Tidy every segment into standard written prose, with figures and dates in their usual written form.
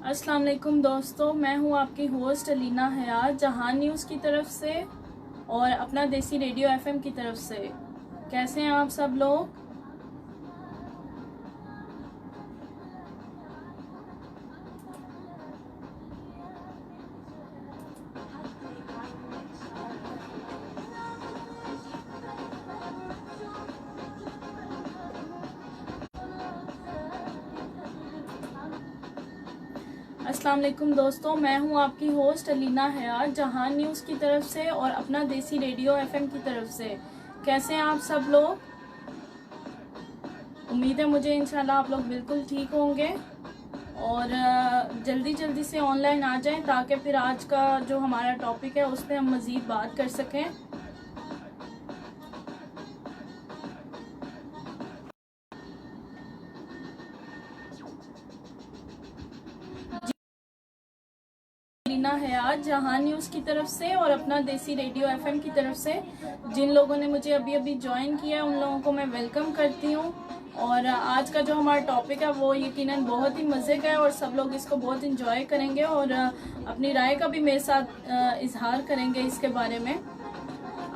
अस्सलाम वालेकुम दोस्तों, मैं हूं आपकी होस्ट अलीना हयात जहान न्यूज़ की तरफ से और अपना देसी रेडियो एफएम की तरफ से। कैसे हैं आप सब लोग? अस्सलाम वालेकुम दोस्तों, मैं हूं आपकी होस्ट अलीना हयात जहान न्यूज़ की तरफ से और अपना देसी रेडियो एफएम की तरफ से। कैसे हैं आप सब लोग? उम्मीद है मुझे इंशाल्लाह आप लोग बिल्कुल ठीक होंगे और जल्दी जल्दी से ऑनलाइन आ जाएं ताकि फिर आज का जो हमारा टॉपिक है उस पर हम मज़ीद बात कर सकें। लीना हयात जहान न्यूज़ की तरफ से और अपना देसी रेडियो एफएम की तरफ से। जिन लोगों ने मुझे अभी अभी ज्वाइन किया है उन लोगों को मैं वेलकम करती हूँ। और आज का जो हमारा टॉपिक है वो यकीनन बहुत ही मज़े का है और सब लोग इसको बहुत इंजॉय करेंगे और अपनी राय का भी मेरे साथ इजहार करेंगे इसके बारे में।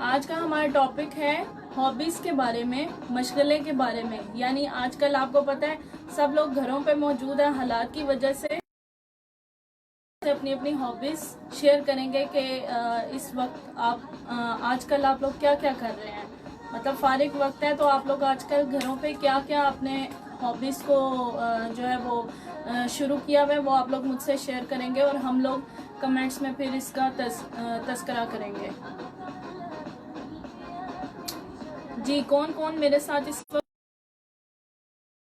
आज का हमारा टॉपिक है हॉबीज़ के बारे में, मशगले के बारे में। यानी आजकल आपको पता है सब लोग घरों पे मौजूद हैं, हालात की वजह से अपनी अपनी हॉबीज शेयर करेंगे कि इस वक्त आप आजकल आप लोग क्या क्या कर रहे हैं। मतलब फारिग वक्त है तो आप लोग आजकल घरों पे क्या क्या अपने हॉबीज को जो है वो शुरू किया हुआ है वो आप लोग मुझसे शेयर करेंगे और हम लोग कमेंट्स में फिर इसका तस्करा करेंगे। जी, कौन कौन मेरे साथ इस वक्त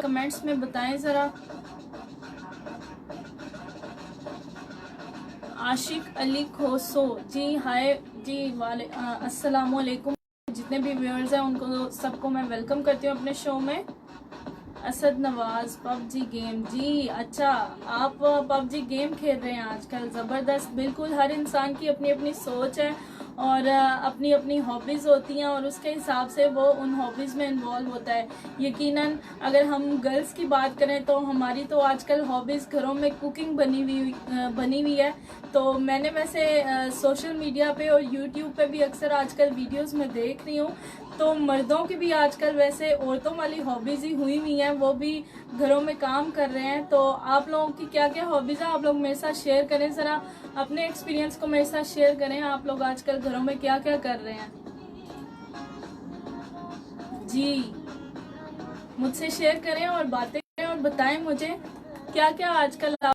कमेंट्स में बताएं ज़रा। आशिक अली खोसो जी, हाय जी, वाले अस्सलाम वालेकुम। जितने भी व्यूअर्स हैं उनको सबको मैं वेलकम करती हूँ अपने शो में। असद नवाज पबजी गेम, जी अच्छा, आप पबजी गेम खेल रहे हैं आजकल, ज़बरदस्त। बिल्कुल हर इंसान की अपनी अपनी सोच है और अपनी अपनी हॉबीज़ होती हैं और उसके हिसाब से वो उन हॉबीज़ में इन्वॉल्व होता है। यकीनन अगर हम गर्ल्स की बात करें तो हमारी तो आजकल हॉबीज़ घरों में कुकिंग बनी हुई है। तो मैंने वैसे सोशल मीडिया पे और यूट्यूब पे भी अक्सर आजकल वीडियोस में देख रही हूँ तो मर्दों की भी आजकल वैसे औरतों वाली हॉबीज़ ही हुई हैं, वो भी घरों में काम कर रहे हैं। तो आप लोगों की क्या क्या हॉबीज़ है आप लोग मेरे साथ शेयर करें ज़रा, अपने एक्सपीरियंस को मेरे साथ शेयर करें। आप लोग आजकल घरों में क्या क्या कर रहे हैं जी, मुझसे शेयर करें और बातें करें और बताएं मुझे क्या क्या आजकल आप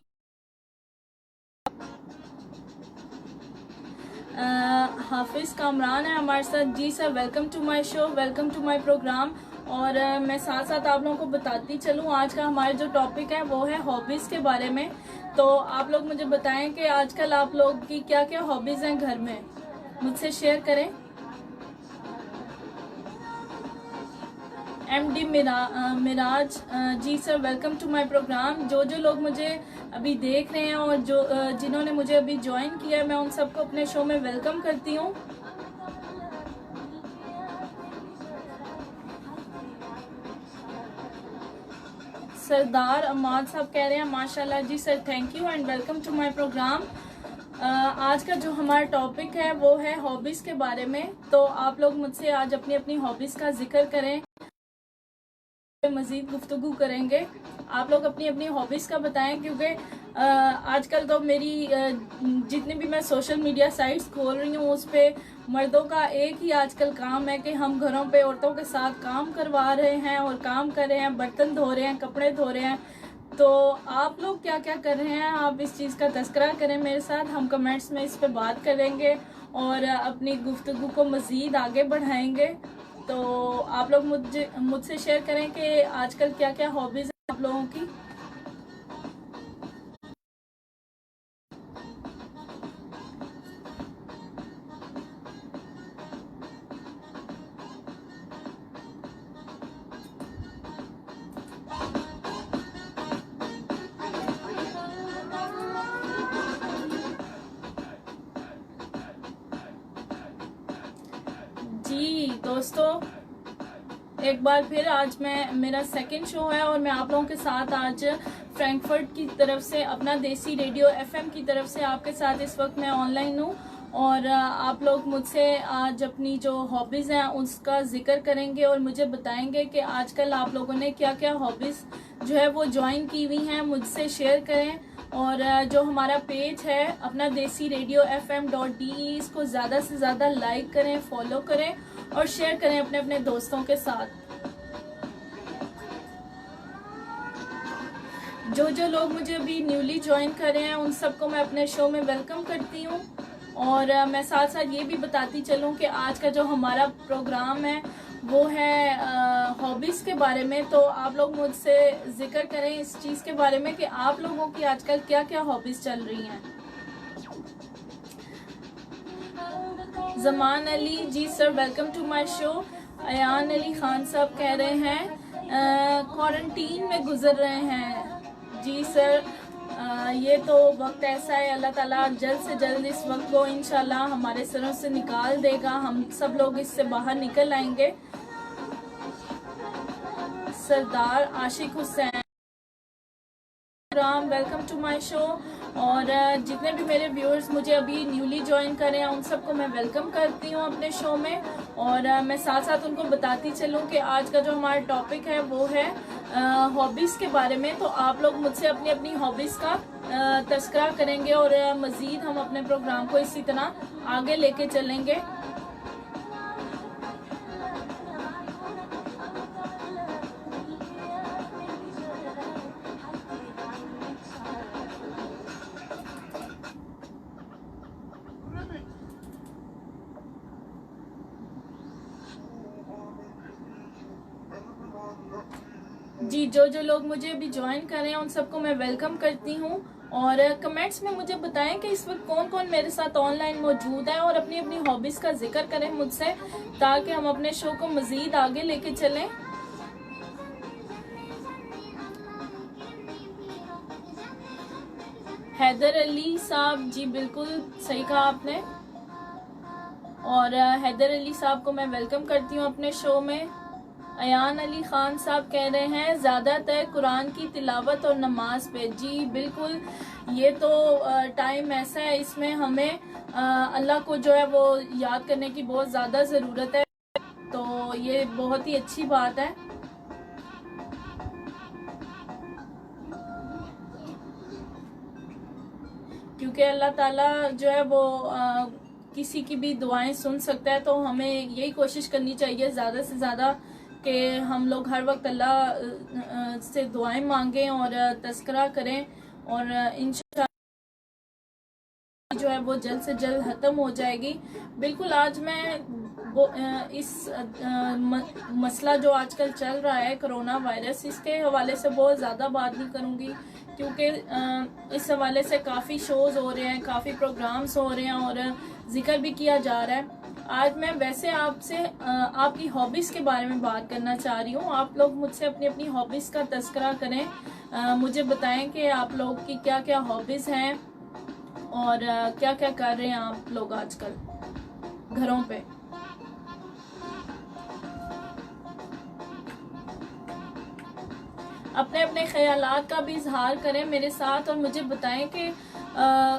हाफिज कामरान है हमारे साथ। जी sir, welcome to my show, welcome to my programme. और मैं साथ साथ आप लोगों को बताती चलूँ आज का हमारा जो टॉपिक है वो है हॉबीज़ के बारे में। तो आप लोग मुझे बताएं कि आजकल आप लोग की क्या क्या हॉबीज़ हैं घर में, मुझसे शेयर करें। MD Miraj, ji sir, welcome to my program. जो लोग मुझे अभी देख रहे हैं और जो जिन्होंने मुझे अभी ज्वाइन किया है मैं उन सबको अपने शो में वेलकम करती हूँ। सरदार अमाद साहब कह रहे हैं माशाल्लाह। जी sir, thank you and welcome to my program. आज का जो हमारा टॉपिक है वो है हॉबीज़ के बारे में। तो आप लोग मुझसे आज अपनी अपनी हॉबीज़ का जिक्र करें, मज़ीद गुफ्तगू करेंगे। आप लोग अपनी अपनी हॉबीज़ का बताएं क्योंकि आजकल तो मेरी जितनी भी मैं सोशल मीडिया साइट्स खोल रही हूँ उस पर मर्दों का एक ही आजकल काम है कि हम घरों पे औरतों के साथ काम करवा रहे हैं और काम कर रहे हैं, बर्तन धो रहे हैं, कपड़े धो रहे हैं। तो आप लोग क्या क्या कर रहे हैं, आप इस चीज़ का तस्करा करें मेरे साथ, हम कमेंट्स में इस पर बात करेंगे और अपनी गुफ्तगू को मज़ीद आगे बढ़ाएंगे। तो आप लोग मुझसे शेयर करें कि आजकल क्या क्या हॉबीज़ हैं आप लोगों की। जी दोस्तों, एक बार फिर आज मेरा सेकंड शो है और मैं आप लोगों के साथ आज फ्रैंकफर्ट की तरफ से अपना देसी रेडियो एफएम की तरफ से आपके साथ इस वक्त मैं ऑनलाइन हूँ। और आप लोग मुझसे आज अपनी जो हॉबीज़ हैं उसका जिक्र करेंगे और मुझे बताएंगे कि आजकल आप लोगों ने क्या क्या हॉबीज़ जो है वो ज्वाइन की हुई हैं, मुझसे शेयर करें। और जो हमारा पेज है अपना देसी रेडियो FM.de, इसको ज़्यादा से ज़्यादा लाइक करें, फॉलो करें और शेयर करें अपने अपने दोस्तों के साथ। जो लोग मुझे अभी न्यूली ज्वाइन कर रहे हैं उन सबको मैं अपने शो में वेलकम करती हूँ। और मैं साथ साथ ये भी बताती चलूँ कि आज का जो हमारा प्रोग्राम है वो है हॉबीज़ के बारे में। तो आप लोग मुझसे जिक्र करें इस चीज़ के बारे में कि आप लोगों की आजकल क्या क्या हॉबीज़ चल रही हैं। Zaman Ali ji sir welcome to my show. Ayan Ali Khan साहब कह रहे हैं क्वारंटीन में गुजर रहे हैं। जी सर, ये तो वक्त ऐसा है, अल्लाह ताला जल्द से जल्द इस वक्त को इंशाल्लाह हमारे सरों से निकाल देगा, हम सब लोग इससे बाहर निकल आएंगे। Sardar Ashiq Hussain Ram welcome to my show. और जितने भी मेरे व्यूअर्स मुझे अभी न्यूली ज्वाइन कर रहे हैं उन सबको मैं वेलकम करती हूँ अपने शो में। और मैं साथ साथ उनको बताती चलूँ कि आज का जो हमारा टॉपिक है वो है हॉबीज़ के बारे में। तो आप लोग मुझसे अपनी अपनी हॉबीज़ का तस्करा करेंगे और मज़ीद हम अपने प्रोग्राम को इसी तरह आगे लेके चलेंगे। जी, जो लोग मुझे अभी ज्वाइन कर रहे हैं उन सबको मैं वेलकम करती हूँ। और कमेंट्स में मुझे बताएं कि इस वक्त कौन कौन मेरे साथ ऑनलाइन मौजूद है और अपनी अपनी हॉबीज़ का जिक्र करें मुझसे, ताकि हम अपने शो को मज़ीद आगे लेके चलें। हैदर अली साहब, जी बिल्कुल सही कहा आपने। और हैदर अली साहब को मैं वेलकम करती हूँ अपने शो में। अयान अली खान साहब कह रहे हैं ज़्यादातर कुरान की तिलावत और नमाज पे। जी बिल्कुल, ये तो टाइम ऐसा है, इसमें हमें अल्लाह को जो है वो याद करने की बहुत ज़्यादा ज़रूरत है। तो ये बहुत ही अच्छी बात है। क्योंकि अल्लाह ताला जो है वो किसी की भी दुआएं सुन सकता है। तो हमें यही कोशिश करनी चाहिए ज़्यादा से ज़्यादा कि हम लोग हर वक्त अल्लाह से दुआएं मांगें और तज़किरा करें। और इंशाअल्लाह जो है वो जल्द से जल्द ख़त्म हो जाएगी। बिल्कुल, आज मैं वो इस मसला जो आजकल चल रहा है कोरोना वायरस, इसके हवाले से बहुत ज़्यादा बात नहीं करूँगी, क्योंकि इस हवाले से काफ़ी शोज़ हो रहे हैं, काफ़ी प्रोग्राम्स हो रहे हैं और जिक्र भी किया जा रहा है। आज मैं वैसे आपसे आपकी हॉबीज़ के बारे में बात करना चाह रही हूँ। आप लोग मुझसे अपनी अपनी हॉबीज़ का तज़किरा करें, मुझे बताएं कि आप लोग की क्या क्या हॉबीज़ हैं और क्या क्या कर रहे हैं आप लोग आजकल घरों पे। अपने अपने ख्यालात का भी इजहार करें मेरे साथ और मुझे बताएं कि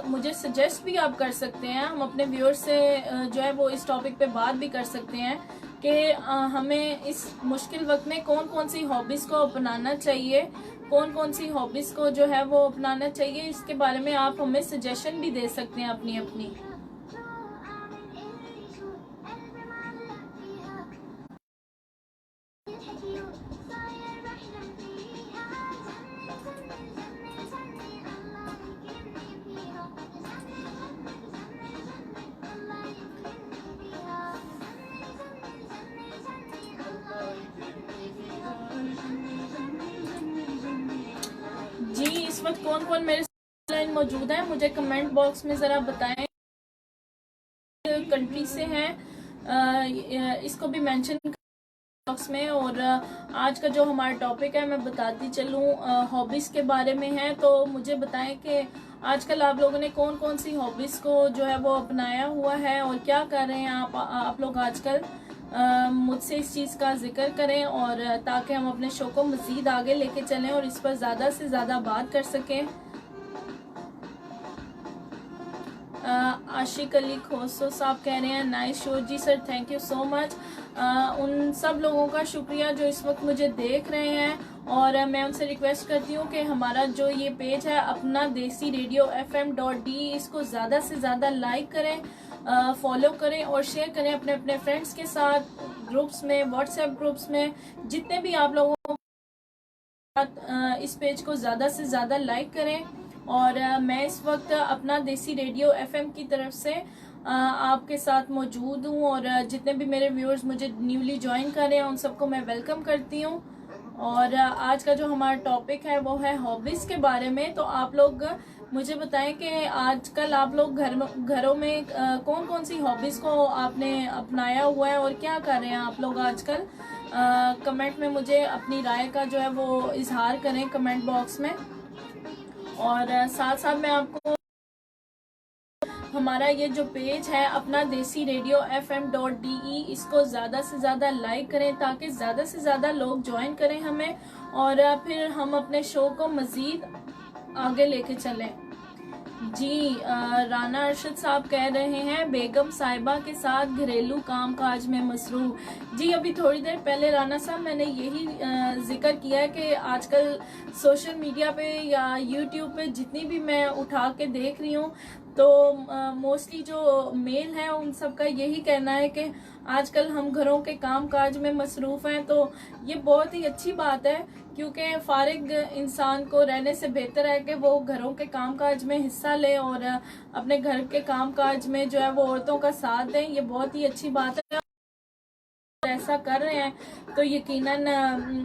मुझे सजेस्ट भी आप कर सकते हैं। हम अपने व्यूअर्स से जो है वो इस टॉपिक पे बात भी कर सकते हैं कि हमें इस मुश्किल वक्त में कौन कौन सी हॉबीज़ को अपनाना चाहिए, कौन कौन सी हॉबीज़ को जो है वो अपनाना चाहिए। इसके बारे में आप हमें सजेशन भी दे सकते हैं अपनी अपनी। जी, इस वक्त कौन कौन मेरे साथ मौजूद है मुझे कमेंट बॉक्स में ज़रा बताएं। कंट्री से हैं इसको भी मेंशन बॉक्स में। और आज का जो हमारा टॉपिक है मैं बताती चलूँ हॉबीज़ के बारे में है। तो मुझे बताएं कि आजकल आप लोगों ने कौन कौन सी हॉबीज़ को जो है वो अपनाया हुआ है और क्या कर रहे हैं आप लोग आजकल। मुझसे इस चीज़ का जिक्र करें और ताकि हम अपने शो को मज़ीद आगे लेके चलें और इस पर ज़्यादा से ज़्यादा बात कर सकें। आशिक अली खोसो साहब कह रहे हैं नाइस शो। जी sir, thank you so much. उन सब लोगों का शुक्रिया जो इस वक्त मुझे देख रहे हैं और मैं उनसे रिक्वेस्ट करती हूँ कि हमारा जो ये पेज है अपना देसी रेडियो FM.de, इसको ज़्यादा से ज़्यादा लाइक करें, फॉलो करें और शेयर करें अपने अपने फ्रेंड्स के साथ, ग्रुप्स में, व्हाट्सएप ग्रुप्स में, जितने भी आप लोगों को इस पेज को ज़्यादा से ज़्यादा लाइक करें। और मैं इस वक्त अपना देसी रेडियो FM की तरफ से आपके साथ मौजूद हूँ और जितने भी मेरे व्यूअर्स मुझे न्यूली ज्वाइन कर रहे हैं उन सबको मैं वेलकम करती हूँ। और आज का जो हमारा टॉपिक है वो है हॉबीज़ के बारे में। तो आप लोग मुझे बताएं कि आजकल आप लोग घरों में कौन कौन सी हॉबीज़ को आपने अपनाया हुआ है और क्या कर रहे हैं आप लोग आजकल। कमेंट में मुझे अपनी राय का जो है वो इजहार करें कमेंट बॉक्स में। और साथ साथ मैं आपको हमारा ये जो पेज है अपना देसी रेडियो FM.de, इसको ज़्यादा से ज़्यादा लाइक करें ताकि ज़्यादा से ज़्यादा लोग ज्वाइन करें हमें और फिर हम अपने शो को मज़ीद आगे लेके चलें। जी राना अरशद साहब कह रहे हैं बेगम साहिबा के साथ घरेलू काम काज में मसरूफ। जी अभी थोड़ी देर पहले राना साहब मैंने यही जिक्र किया है कि आजकल सोशल मीडिया पे या यूट्यूब पे जितनी भी मैं उठा के देख रही हूँ तो मोस्टली जो मेल है उन सब का यही कहना है कि आजकल हम घरों के काम काज में मसरूफ़ हैं। तो ये बहुत ही अच्छी बात है क्योंकि फारिग इंसान को रहने से बेहतर है कि वो घरों के कामकाज में हिस्सा ले और अपने घर के कामकाज में जो है वो औरतों का साथ दें। ये बहुत ही अच्छी बात है। ऐसा कर रहे हैं तो यकीनन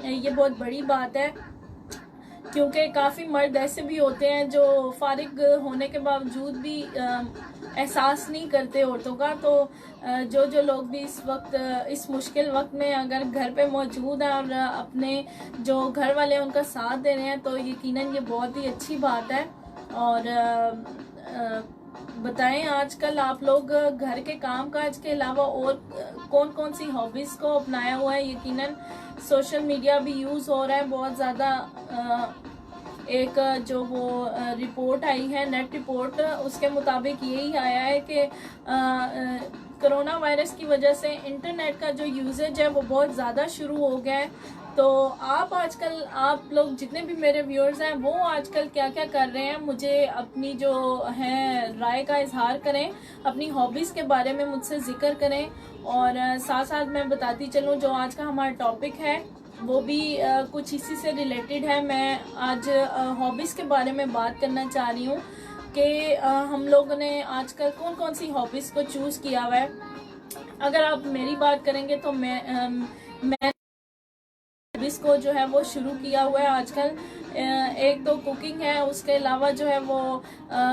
ये बहुत बड़ी बात है क्योंकि काफ़ी मर्द ऐसे भी होते हैं जो फारिग होने के बावजूद भी एहसास नहीं करते औरतों का। तो जो लोग भी इस वक्त इस मुश्किल वक्त में अगर घर पे मौजूद हैं और अपने जो घर वाले हैं उनका साथ दे रहे हैं तो यकीनन ये बहुत ही अच्छी बात है। और बताएं आजकल आप लोग घर के कामकाज के अलावा और कौन कौन सी हॉबीज़ को अपनाया हुआ है। यकीनन सोशल मीडिया भी यूज़ हो रहा है बहुत ज़्यादा। एक जो वो रिपोर्ट आई है नेट रिपोर्ट, उसके मुताबिक यही आया है कि कोरोना वायरस की वजह से इंटरनेट का जो यूजेज है वो बहुत ज़्यादा शुरू हो गया है। तो आप लोग जितने भी मेरे व्यूअर्स हैं वो आजकल क्या क्या कर रहे हैं, मुझे अपनी जो है राय का इजहार करें, अपनी हॉबीज़ के बारे में मुझसे जिक्र करें। और साथ साथ मैं बताती चलूँ जो आज का हमारा टॉपिक है वो भी कुछ इसी से रिलेटेड है। मैं आज हॉबीज़ के बारे में बात करना चाह रही हूँ कि हम लोगों ने आजकल कौन कौन सी हॉबीज़ को चूज़ किया हुआ है। अगर आप मेरी बात करेंगे तो मैं हॉबीज़ को जो है वो शुरू किया हुआ है आजकल। एक तो कुकिंग है, उसके अलावा जो है वो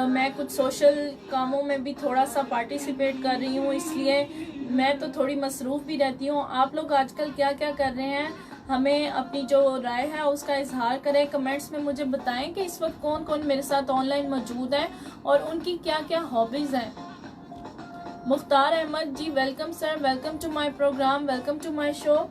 मैं कुछ सोशल कामों में भी थोड़ा सा पार्टिसिपेट कर रही हूँ, इसलिए मैं तो थोड़ी मसरूफ़ भी रहती हूँ। आप लोग आजकल क्या क्या कर रहे हैं, हमें अपनी जो राय है उसका इजहार करें, कमेंट्स में मुझे बताएं कि इस वक्त कौन कौन मेरे साथ ऑनलाइन मौजूद है और उनकी क्या क्या हॉबीज़ हैं। Mukhtar Ahmed ji welcome sir, welcome to my program, welcome to my show.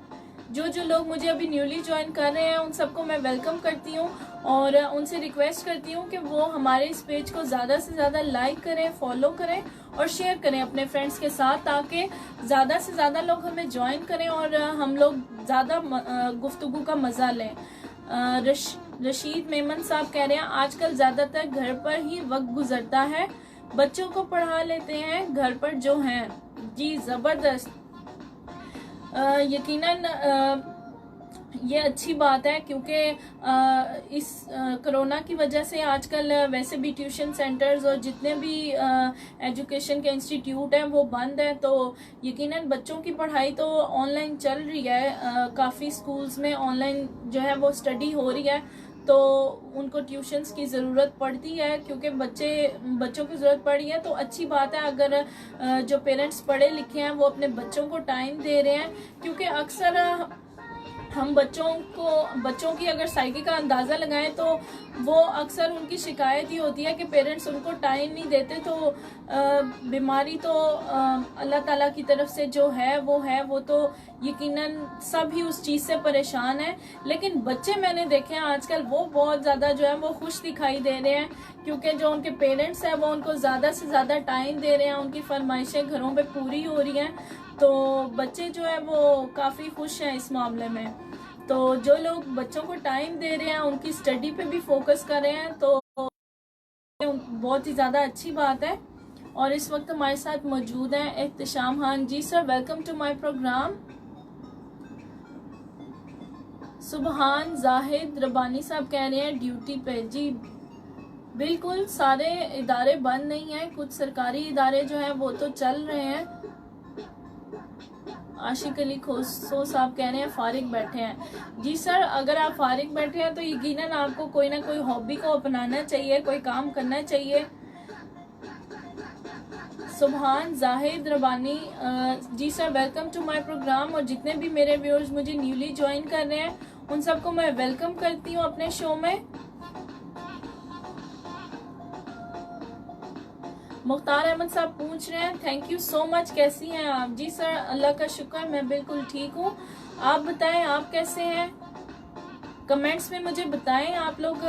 जो लोग मुझे अभी न्यूली ज्वाइन कर रहे हैं उन सबको मैं वेलकम करती हूँ और उनसे रिक्वेस्ट करती हूँ कि वो हमारे इस पेज को ज़्यादा से ज़्यादा लाइक करें, फॉलो करें और शेयर करें अपने फ्रेंड्स के साथ ताकि ज़्यादा से ज़्यादा लोग हमें ज्वाइन करें और हम लोग ज़्यादा गुफ्तगू का मज़ा लें। रशीद मेमन साहब कह रहे हैं आजकल ज़्यादातर घर पर ही वक्त गुजरता है, बच्चों को पढ़ा लेते हैं घर पर जो हैं। जी ज़बरदस्त, यकीनन ये अच्छी बात है क्योंकि इस कोरोना की वजह से आजकल वैसे भी ट्यूशन सेंटर्स और जितने भी एजुकेशन के इंस्टीट्यूट हैं वो बंद हैं। तो यकीनन बच्चों की पढ़ाई तो ऑनलाइन चल रही है, काफ़ी स्कूल्स में ऑनलाइन जो है वो स्टडी हो रही है। तो उनको ट्यूशन्स की ज़रूरत पड़ती है क्योंकि बच्चों की ज़रूरत पड़ी है। तो अच्छी बात है अगर जो पेरेंट्स पढ़े लिखे हैं वो अपने बच्चों को टाइम दे रहे हैं, क्योंकि अक्सर हम बच्चों की अगर साइकी का अंदाज़ा लगाएं तो वो अक्सर उनकी शिकायत ही होती है कि पेरेंट्स उनको टाइम नहीं देते। तो बीमारी तो अल्लाह ताला की तरफ से जो है वो तो यकीनन सब ही उस चीज़ से परेशान है। लेकिन बच्चे मैंने देखे हैं आजकल वो बहुत ज़्यादा जो है वो खुश दिखाई दे रहे हैं, क्योंकि जो उनके पेरेंट्स हैं वो उनको ज़्यादा से ज़्यादा टाइम दे रहे हैं, उनकी फरमाइशें घरों पे पूरी हो रही हैं। तो बच्चे जो है वो काफ़ी खुश हैं इस मामले में। तो जो लोग बच्चों को टाइम दे रहे हैं, उनकी स्टडी पे भी फोकस कर रहे हैं, तो बहुत ही ज़्यादा अच्छी बात है। और इस वक्त हमारे साथ मौजूद हैं Ehtesham Khan ji. Sir welcome to my programme. Subhan Zahid रबानी साहब कह रहे हैं ड्यूटी पे। जी बिल्कुल, सारे इदारे बंद नहीं हैं, कुछ सरकारी इदारे जो हैं वो तो चल रहे हैं। आशिक अली खोसो साहब कह रहे हैं फारिग बैठे हैं। जी सर, अगर आप फारिग बैठे हैं तो यकीनन आपको कोई ना कोई हॉबी को अपनाना चाहिए, कोई काम करना चाहिए। Subhan Zahid Rabbani ji sir welcome to my programme. और जितने भी मेरे व्यूअर्स मुझे न्यूली ज्वाइन कर रहे हैं उन सबको मैं वेलकम करती हूँ अपने शो में। मुख्तार अहमद साहब पूछ रहे हैं थैंक यू सो मच, कैसी हैं आप? जी सर अल्लाह का शुक्र, मैं बिल्कुल ठीक हूँ। आप बताएं आप कैसे हैं? कमेंट्स में मुझे बताएं आप लोग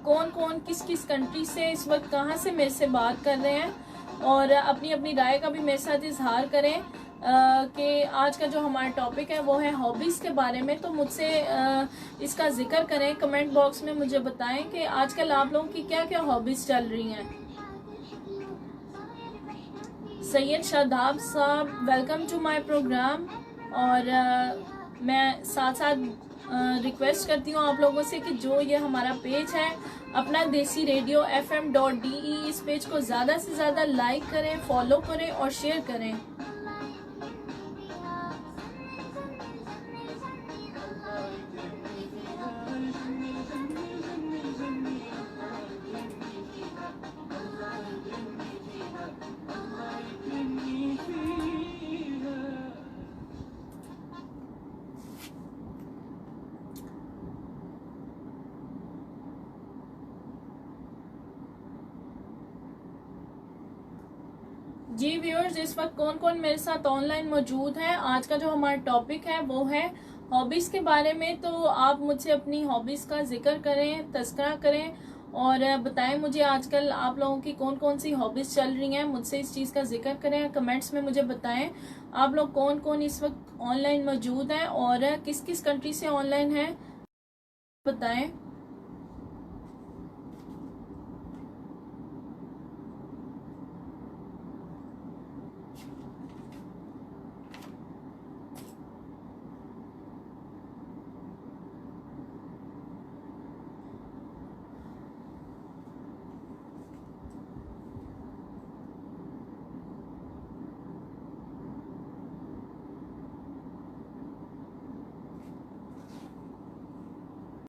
कौन कौन किस किस कंट्री से इस वक्त कहाँ से मेरे से बात कर रहे हैं, और अपनी अपनी राय का भी मेरे साथ इजहार करें कि आज का जो हमारा टॉपिक है वो है हॉबीज़ के बारे में। तो मुझसे इसका जिक्र करें, कमेंट बॉक्स में मुझे बताएं कि आजकल आप लोगों की क्या क्या हॉबीज़ चल रही हैं। सैयद शादाब साहब वेलकम टू माय प्रोग्राम। और मैं साथ साथ रिक्वेस्ट करती हूँ आप लोगों से कि जो ये हमारा पेज है अपना देसी रेडियो FM.de, इस पेज को ज़्यादा से ज़्यादा लाइक करें, फॉलो करें और शेयर करें। जी व्यूअर्स, इस वक्त कौन कौन मेरे साथ ऑनलाइन मौजूद है? आज का जो हमारा टॉपिक है वो है हॉबीज़ के बारे में। तो आप मुझसे अपनी हॉबीज़ का जिक्र करें, तस्करा करें और बताएं मुझे आजकल आप लोगों की कौन कौन सी हॉबीज़ चल रही हैं। मुझसे इस चीज़ का जिक्र करें, कमेंट्स में मुझे बताएं आप लोग कौन कौन इस वक्त ऑनलाइन मौजूद हैं और किस किस कंट्री से ऑनलाइन हैं, बताएं।